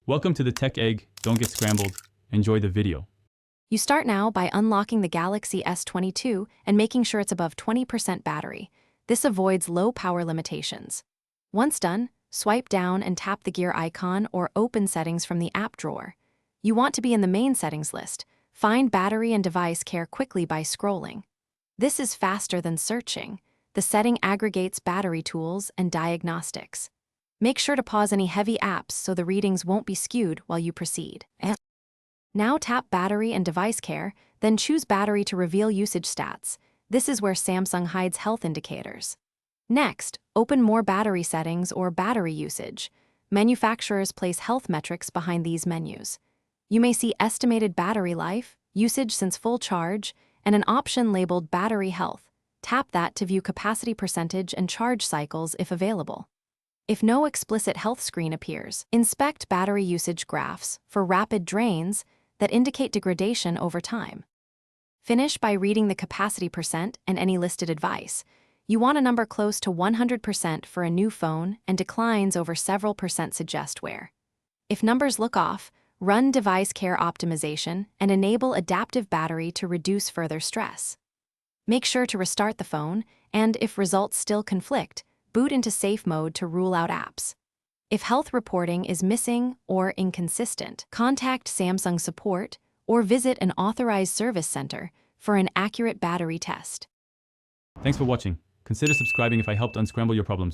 Welcome to the Tech Egg. Don't get scrambled. Enjoy the video. You start now by unlocking the Galaxy S22 and making sure it's above 20% battery. This avoids low power limitations. Once done, swipe down and tap the gear icon or open settings from the app drawer. You want to be in the main settings list. Find battery and device care quickly by scrolling. This is faster than searching. The setting aggregates battery tools and diagnostics. Make sure to pause any heavy apps so the readings won't be skewed while you proceed. Now tap Battery and Device Care, then choose Battery to reveal usage stats. This is where Samsung hides health indicators. Next, open More Battery Settings or Battery Usage. Manufacturers place health metrics behind these menus. You may see estimated battery life, usage since full charge, and an option labeled Battery Health. Tap that to view capacity percentage and charge cycles if available. If no explicit health screen appears, inspect battery usage graphs for rapid drains that indicate degradation over time. Finish by reading the capacity percent and any listed advice. You want a number close to 100% for a new phone, and declines over several percent suggest wear. If numbers look off, run device care optimization and enable adaptive battery to reduce further stress. Make sure to restart the phone, and if results still conflict, boot into safe mode to rule out apps. If health reporting is missing or inconsistent, contact Samsung support or visit an authorized service center for an accurate battery test. Thanks for watching. Consider subscribing if I helped unscramble your problems.